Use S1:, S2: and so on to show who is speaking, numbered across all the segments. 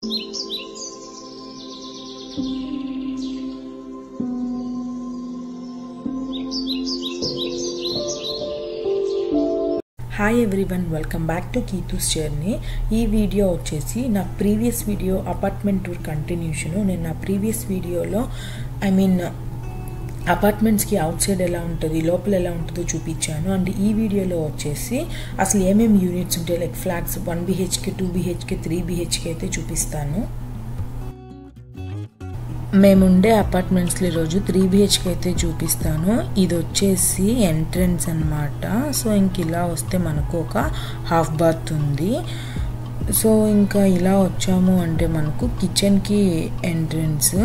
S1: Hi everyone, welcome back to Keethu's journey. ఈ video వచ్చేసి నా previous video apartment tour continuation. నేను నా ప్రీవియస్ వీడియోలో అపార్ట్మెంట్స్కి అవుట్ సైడ్ ఎలా ఉంటుంది, లోపల ఎలా ఉంటుందో చూపించాను. అండ్ ఈ వీడియోలో వచ్చేసి అసలు ఏమేమి యూనిట్స్ ఉంటాయి, like flats 1 BHK 2 BHK 3 BHK అయితే చూపిస్తాను. మేముండే అపార్ట్మెంట్స్లో ఈరోజు 3 BHK అయితే చూపిస్తాను. ఇది వచ్చేసి ఎంట్రన్స్ అన్నమాట. సో ఇంక ఇలా వస్తే మనకు ఒక హాఫ్ బాత్ ఉంది. సో ఇంకా ఇలా వచ్చాము అంటే మనకు కిచెన్కి ఎంట్రన్స్.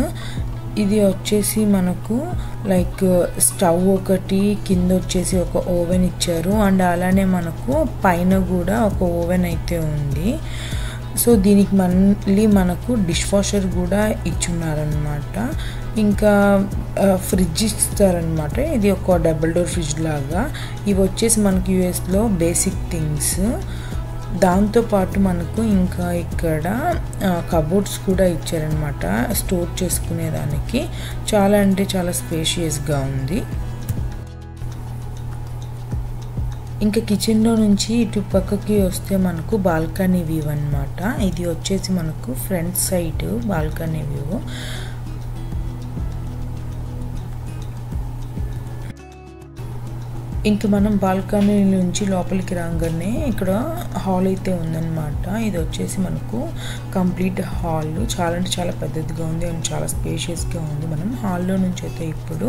S1: ఇది వచ్చేసి మనకు లైక్ స్టవ్ ఒకటి, కింద వచ్చేసి ఒక ఓవెన్ ఇచ్చారు. అండ్ అలానే మనకు పైన కూడా ఒక ఓవెన్ అయితే ఉంది. సో దీనికి మళ్ళీ మనకు డిష్ వాషర్ కూడా ఇచ్చున్నారనమాట. ఇంకా ఫ్రిడ్జ్ ఇస్తారనమాట. ఇది ఒక డబుల్ డోర్ ఫ్రిడ్జ్ లాగా. ఇవి వచ్చేసి మనకి యూఎస్లో బేసిక్ థింగ్స్. దాంతోపాటు మనకు ఇంకా ఇక్కడ కబోర్డ్స్ కూడా ఇచ్చారనమాట స్టోర్ చేసుకునేదానికి. చాలా అంటే చాలా స్పేషియస్గా ఉంది. ఇంకా కిచెన్లో నుంచి ఇటు పక్కకి వస్తే మనకు బాల్కనీ వ్యూ అన్నమాట. ఇది వచ్చేసి మనకు ఫ్రంట్ సైడ్ బాల్కనీ వ్యూ. ఇంకా మనం బాల్కనీ నుంచి లోపలికి రాగానే ఇక్కడ హాల్ అయితే ఉందన్నమాట. ఇది వచ్చేసి మనకు కంప్లీట్ హాల్. చాలా అంటే చాలా పెద్దదిగా ఉంది అండ్ చాలా స్పేషియస్గా ఉంది. మనం హాల్లో నుంచి అయితే ఇప్పుడు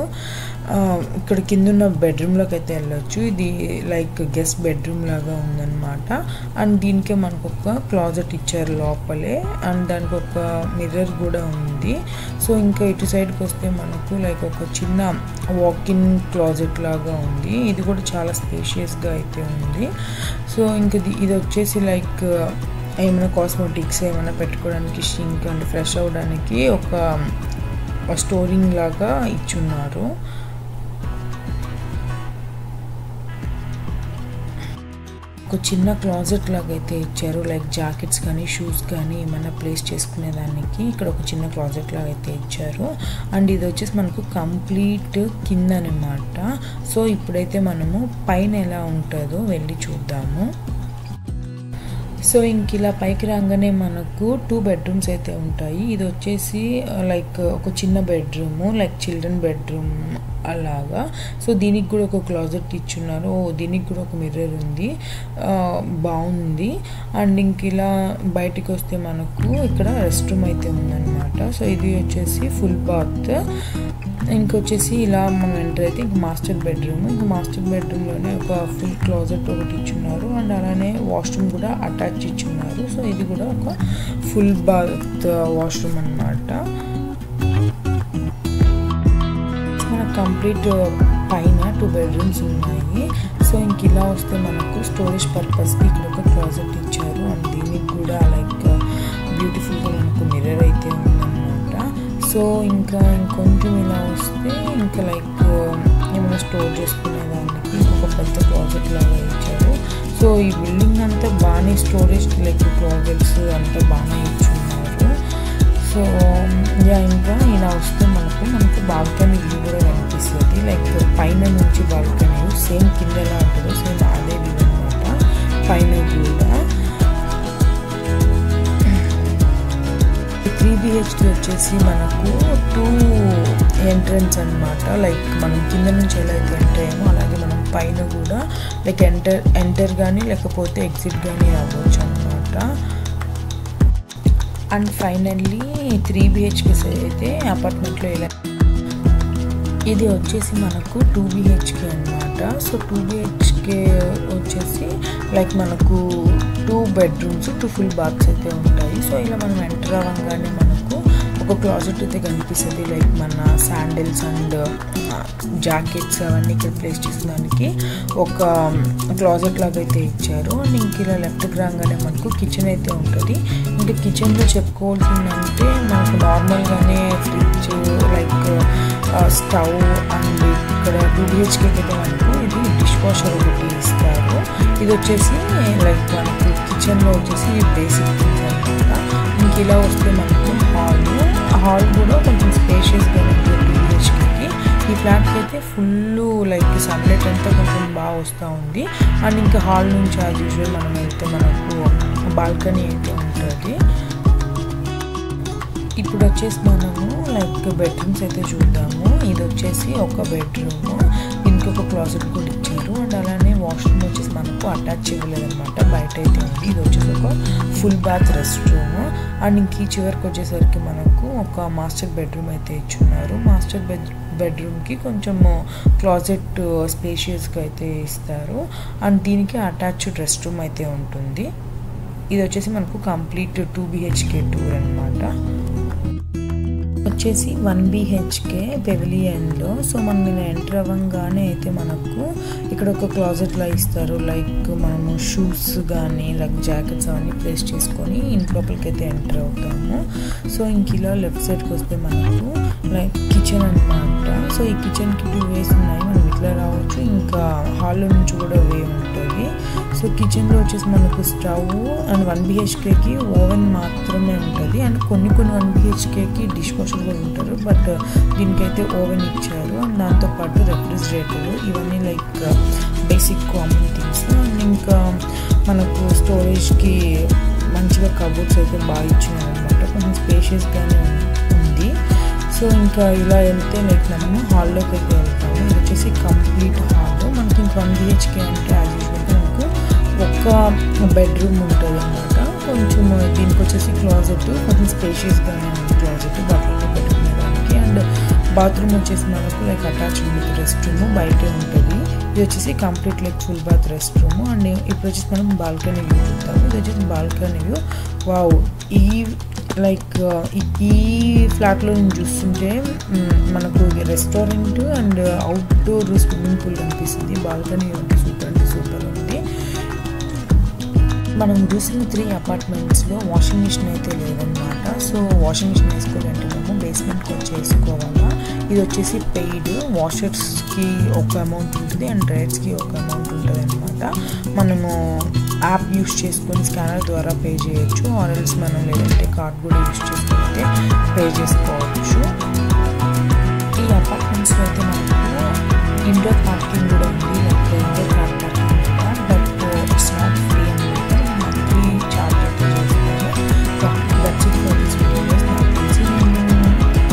S1: ఇక్కడ కింద ఉన్న బెడ్రూమ్లోకి అయితే వెళ్ళొచ్చు. ఇది లైక్ గెస్ట్ బెడ్రూమ్ లాగా ఉందన్నమాట. అండ్ దీనికే మనకు ఒక క్లాజెట్ ఇచ్చారు లోపలే. అండ్ దానికి ఒక మిర్రర్ కూడా ఉంది. సో ఇంకా ఇటు సైడ్కి వస్తే మనకు లైక్ ఒక చిన్న వాకిన్ క్లాజెట్ లాగా ఉంది. ఇది కూడా చాలా స్పేషియస్గా అయితే ఉంది. సో ఇంక ఇది వచ్చేసి లైక్ ఏమైనా కాస్మెటిక్స్ ఏమైనా పెట్టుకోవడానికి, షింక్ అండ్ ఫ్రెష్ అవ్వడానికి ఒక స్టోరింగ్ లాగా ఇచ్చున్నారు. ఒక చిన్న క్లాజెట్ లాగా అయితే ఇచ్చారు. లైక్ జాకెట్స్ కానీ షూస్ కానీ ఏమైనా ప్లేస్ చేసుకునేదానికి ఇక్కడ ఒక చిన్న క్లాజెట్ లాగా అయితే ఇచ్చారు. అండ్ ఇది వచ్చేసి మనకు కంప్లీట్ కింద అనమాట. సో ఇప్పుడైతే మనము పైన ఎలా ఉంటుందో వెళ్ళి చూద్దాము. సో ఇంక ఇలా పైకి రాగానే మనకు 2 బెడ్రూమ్స్ అయితే ఉంటాయి. ఇది వచ్చేసి లైక్ ఒక చిన్న బెడ్రూము, లైక్ చిల్డ్రన్ బెడ్రూమ్ అలాగా. సో దీనికి కూడా ఒక క్లాజెట్ ఇచ్చున్నారు. దీనికి కూడా ఒక మిర్రర్ ఉంది. బాగుంది. అండ్ ఇంక ఇలా బయటికి వస్తే మనకు ఇక్కడ రెస్ట్ రూమ్ అయితే ఉందన్నమాట. సో ఇది వచ్చేసి ఫుల్ బాత్. ఇంకొచ్చేసి ఇలా మనం ఎంటర్ అయితే ఇంక మాస్టర్ బెడ్రూమ్. ఇంక మాస్టర్ బెడ్రూమ్లోనే ఒక ఫుల్ క్లాజెట్ ఒకటి ఇచ్చున్నారు. అండ్ అలానే వాష్రూమ్ కూడా అటాచ్ ఇచ్చున్నారు. సో ఇది కూడా ఒక ఫుల్ బాత్ వాష్రూమ్ అన్నమాట. మనకు కంప్లీట్ పైన 2 బెడ్రూమ్స్ ఉన్నాయి. సో ఇంక ఇలా వస్తే మనకు స్టోరేజ్ పర్పస్కి ఇక్కడ ఒక క్లాజెట్ ఇచ్చారు. అండ్ దీనికి కూడా లైక్ బ్యూటిఫుల్గా మనకు మిర్రర్ అయితే ఉందన్నమాట. సో ఇంకా ఇంకొంచెం ఇలా వస్తే ఇంకా లైక్ ఏమైనా స్టోర్ చేసుకునేదానికి ఒక పెద్ద క్లాజెట్ లాగా ఇచ్చారు. సో ఈ బిల్డింగ్ అంతా బాగానే స్టోరేజ్ లైక్ క్లాజెట్స్ అంతా బాగానే ఇచ్చున్నారు. సో ఇంకా ఇలా వస్తే మనకు బాల్కనీ వ్యూ కూడా కనిపిస్తుంది. లైక్ పైన నుంచి బాల్కనీ సేమ్ కింద ఎలా ఉంటుందో సేమ్ అదే వ్యూ అనమాట. పైన కూడా 3 BHK వచ్చేసి మనకు 2 ఎంట్రన్స్ అనమాట. లైక్ మనం కింద నుంచి ఎలా అయితే ఎంటర్ అయ్యామో అలాగే మనం పైన కూడా లైక్ ఎంటర్ కానీ లేకపోతే ఎగ్జిట్ కానీ అవ్వచ్చు అనమాట. అండ్ ఫైనల్లీ 3 BHK అయితే అపార్ట్మెంట్లో ఇలా ఇది వచ్చేసి మనకు 2 BHK అనమాట. సో 2 BHK వచ్చేసి లైక్ మనకు 2 బెడ్రూమ్స్ 2 ఫుల్ బాత్స్ అయితే ఉంటాయి. సో ఇలా మనం ఎంటర్ అవ్వగానే మనకు ఒక క్లాజెట్ అయితే కనిపిస్తుంది. లైక్ మన శాండిల్స్ అండ్ జాకెట్స్ అవన్నీ ఇక్కడ ప్లేస్ చేసుకోవడానికి ఒక క్లాజెట్ లాగా అయితే ఇచ్చారు. అండ్ ఇంక ఇలా లెఫ్ట్కి రాగానే మనకు కిచెన్ అయితే ఉంటుంది. ఇంకా కిచెన్లో చెప్పుకోవాల్సిందంటే మనకు నార్మల్గానే ఫ్రిడ్జ్ లైక్ స్టవ్ అండ్ ఇక్కడ 2 BHK అయితే మనకు ఇది డిష్ వాషర్ ఒకటి ఇస్తారు. ఇది వచ్చేసి లైక్ మనకు కిచెన్ కిచెన్లో వచ్చేసి బేసిక్ థింగ్స్ అనమాట. ఇంక ఇలా వస్తే మనకు హాల్ కూడా కొంచెం స్పేషియస్గా ఉంటుంది 2 BHKకి. ఈ ఫ్లాట్కి అయితే ఫుల్ లైక్ సన్లైట్ అంతా కొంచెం బాగా వస్తూ ఉంది. అండ్ ఇంకా హాల్ నుంచి యాజ్ యూజువల్ మనం వెళ్తే మనకు బాల్కనీ అయితే ఉంటుంది. ఇప్పుడు వచ్చేసి మనము లైక్ బెడ్రూమ్స్ అయితే చూద్దాము. ఇది వచ్చేసి ఒక బెడ్రూము, ఇంకొక క్లాజెట్ కూడా ఇచ్చారు. అండ్ అలానే వాష్రూమ్ వచ్చేసి మనకు అటాచ్ ఇవ్వలేదన్నమాట, బయట అయితే ఉంది. ఇది వచ్చేసి ఒక full bath rest room. And ఇంక ఈ చివరికి వచ్చేసరికి మనకు ఒక మాస్టర్ బెడ్రూమ్ అయితే ఇచ్చున్నారు. మాస్టర్ బెడ్రూమ్కి కొంచెం క్లాజెట్ స్పేషియస్గా అయితే ఇస్తారు. అండ్ దీనికి అటాచ్డ్ రెస్ట్ రూమ్ అయితే ఉంటుంది. ఇది వచ్చేసి మనకు కంప్లీట్ 2 BHK టూర్ అనమాట. వచ్చేసి 1 BHK పెవిలియన్లో. సో మనం నేను ఎంటర్ అవ్వగానే అయితే మనకు ఇక్కడ ఒక క్లాజెట్లో ఇస్తారు. లైక్ మనము షూస్ కానీ లైక్ జాకెట్స్ అవన్నీ ప్లేస్ చేసుకొని ఇంట్లోపలికి అయితే ఎంటర్ అవుతాము. సో ఇంక ఇలా లెఫ్ట్ సైడ్కి వస్తే మనకు లైక్ కిచెన్ అనమాట. సో ఈ కిచెన్కి 2 వేస్ ఉన్నాయి. మనం ఇట్లా రావచ్చు, ఇంకా హాల్లో నుంచి కూడా వే ఉంటుంది. సో కిచెన్లో వచ్చేసి మనకు స్టవ్ అండ్ 1 BHKకి ఓవెన్ మాత్రమే ఉంటుంది. అండ్ కొన్ని 1 BHKకి డిష్ వాషర్ కూడా ఉంటారు, బట్ దీనికైతే ఓవెన్ ఇచ్చారు. అండ్ దాంతోపాటు రెఫ్రిజిరేటర్, ఇవన్నీ like basic common things. And ఇంకా మనకు స్టోరేజ్కి మంచిగా కబోర్డ్స్ అయితే బాగా ఇచ్చినారు అనమాట, కొంచెం స్పేషియస్గానే ఉంది. సో ఇంకా ఇలా వెళ్తే లైక్ మనము హాల్లోకి అయితే వెళ్తాము. ఇది వచ్చేసి కంప్లీట్ హాల్. మనకి ఇంక 1 BHK అంటే యాజ్ యూజువల్గా మనకు ఒక బెడ్రూమ్ ఉంటుంది అనమాట. కొంచెం దీనికి వచ్చేసి క్లాజెట్ కొంచెం స్పేషియస్గానే ఉంది, క్లాజెట్ బట్టలు పెట్టుకునేదానికి. అండ్ బాత్రూమ్ వచ్చేసి మనకు like attached with rest room బయటే ఉంటుంది. ఇది వచ్చేసి complete like full bath rest room. And ఇప్పుడు వచ్చేసి మనం బాల్కనీ వ్యూ చూద్దాము. ఇది వచ్చేసి బాల్కనీ వ్యూ. వావ్, ఈ లైక్ ఈ ఫ్లాట్లో నుంచి చూస్తుంటే మనకు restaurant and outdoor swimming pool కనిపిస్తుంది. బాల్కనీ అంటే సూపర్ ఉంది. మనం చూసిన 3 అపార్ట్మెంట్స్లో వాషింగ్ మిషన్ అయితే లేదన్నమాట. సో వాషింగ్ మిషన్ వేసుకోవాలంటే మేము బేస్మెంట్కి వచ్చి వేసుకోవాలా. ఇది వచ్చేసి పెయిడ్, వాషర్స్కి ఒక అమౌంట్ ఉంటుంది అండ్ డ్రైయర్స్కి ఒక అమౌంట్ ఉంటుంది అనమాట. మనము యాప్ యూస్ చేసుకొని స్కానర్ ద్వారా పే చేయొచ్చు, ఆర్ఎల్స్ మనం లేదంటే కార్డ్ కూడా యూస్ చేసుకుంటే పే చేసుకోవచ్చు. ఈ అపార్ట్మెంట్స్లో అయితే మనకు ఇండోర్ పార్కింగ్ కూడా ఉంది, లైక్ ఇండోర్ కార్ పార్కింగ్ కూడా, బట్ ఇట్స్ నాట్ ఫ్రీ అనమాట. మంత్లీ చార్జ్ అయితే చేస్తారు. That's it for this videos. నాకు తెలిసి నేను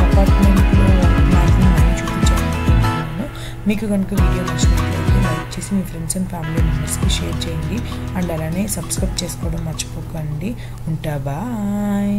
S1: అపార్ట్మెంట్లో మ్యాక్సిమం అన్నీ చూపించాలనుకుంటున్నాను. మీకు కనుక వీడియో నచ్చినట్లయితే లైక్ చేసి మీ ఫ్రెండ్స్ అండ్ ఫ్యామిలీ మెంబర్స్కి షేర్ చేయండి. అండ్ అలానే సబ్స్క్రైబ్ చేసుకోవడం మర్చిపోకండి. ఉంటా, బాయ్.